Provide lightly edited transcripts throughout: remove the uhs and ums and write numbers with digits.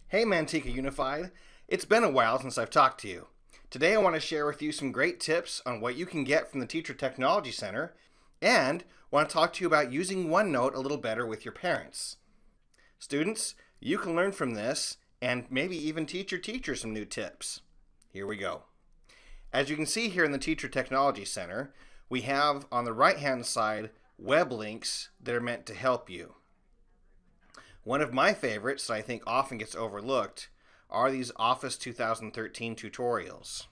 Hey Manteca Unified, it's been a while since I've talked to you. Today I want to share with you some great tips on what you can get from the Teacher Technology Center and want to talk to you about using OneNote a little better with your parents. Students, you can learn from this and maybe even teach your teacher some new tips. Here we go. As you can see here in the Teacher Technology Center, we have on the right hand side web links that are meant to help you. One of my favorites that I think often gets overlooked are these Office 2013 tutorials.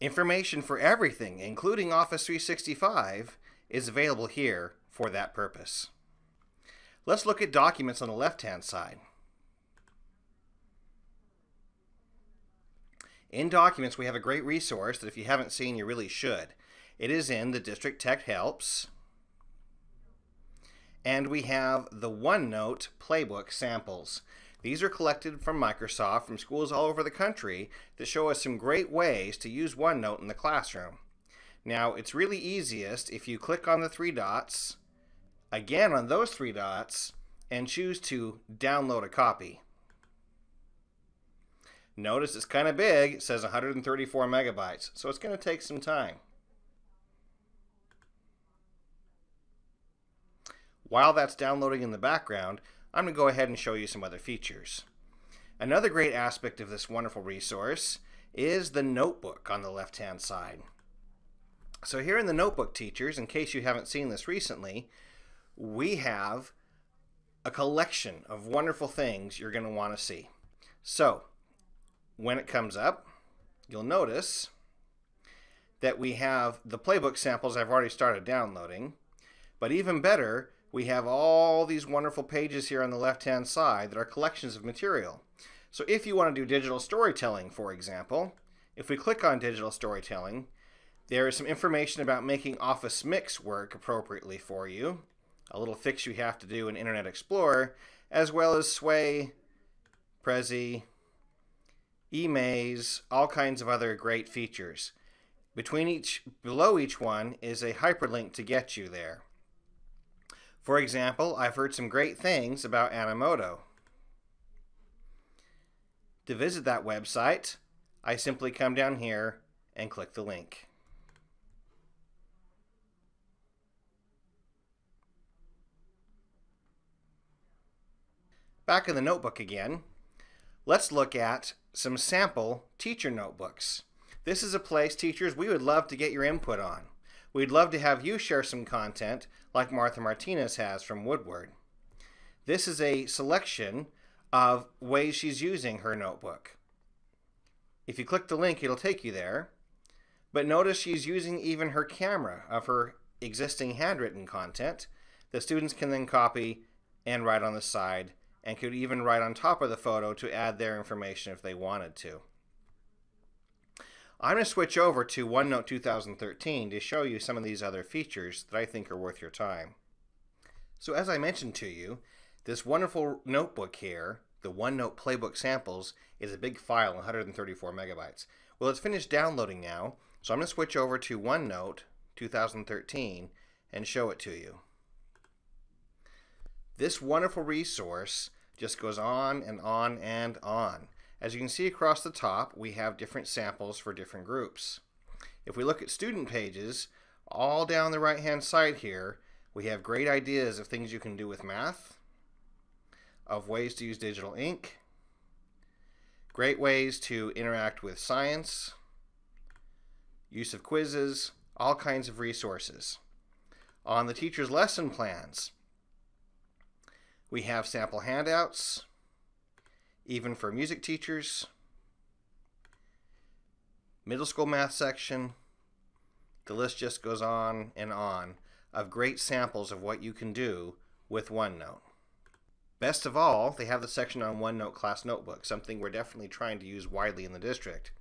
Information for everything, including Office 365, is available here for that purpose. Let's look at documents on the left-hand side. In Documents, we have a great resource that if you haven't seen, you really should. It is in the District Tech Helps. And we have the OneNote Playbook samples. These are collected from Microsoft from schools all over the country that show us some great ways to use OneNote in the classroom. Now, it's really easiest if you click on the three dots, again on those three dots, and choose to download a copy. Notice it's kind of big. It says 134 megabytes, so it's going to take some time. While that's downloading in the background, I'm going to go ahead and show you some other features. Another great aspect of this wonderful resource is the notebook on the left-hand side. So here in the notebook, teachers, in case you haven't seen this recently, we have a collection of wonderful things you're going to want to see. So when it comes up, you'll notice that we have the playbook samples I've already started downloading, but even better, we have all these wonderful pages here on the left-hand side that are collections of material. So if you want to do digital storytelling, for example, if we click on digital storytelling, there is some information about making Office Mix work appropriately for you, a little fix you have to do in Internet Explorer, as well as Sway, Prezi, eMaze, all kinds of other great features. Below each one is a hyperlink to get you there. For example, I've heard some great things about Animoto. To visit that website, I simply come down here and click the link. Back in the notebook again, let's look at some sample teacher notebooks. This is a place, teachers, we would love to get your input on. We'd love to have you share some content like Martha Martinez has from Woodward. This is a selection of ways she's using her notebook. If you click the link, it'll take you there. But notice she's using even her camera of her existing handwritten content that students can then copy and write on the side, and could even write on top of the photo to add their information if they wanted to. I'm going to switch over to OneNote 2013 to show you some of these other features that I think are worth your time. So as I mentioned to you, this wonderful notebook here, the OneNote Playbook samples, is a big file, 134 megabytes. Well, it's finished downloading now, so I'm going to switch over to OneNote 2013 and show it to you. This wonderful resource just goes on and on and on. As you can see across the top, we have different samples for different groups. If we look at student pages, all down the right-hand side here, we have great ideas of things you can do with math, of ways to use digital ink, great ways to interact with science, use of quizzes, all kinds of resources. On the teacher's lesson plans, we have sample handouts, even for music teachers, middle school math section. The list just goes on and on of great samples of what you can do with OneNote. Best of all, they have the section on OneNote Class Notebook, something we're definitely trying to use widely in the district.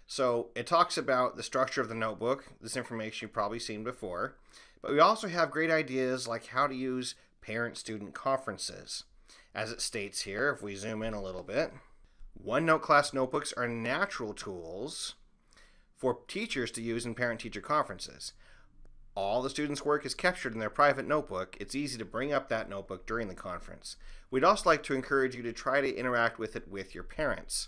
So it talks about the structure of the notebook, this information you've probably seen before, but we also have great ideas like how to use parent-student conferences. As it states here, if we zoom in a little bit, OneNote Class Notebooks are natural tools for teachers to use in parent-teacher conferences. All the students' work is captured in their private notebook. It's easy to bring up that notebook during the conference. We'd also like to encourage you to try to interact with it with your parents.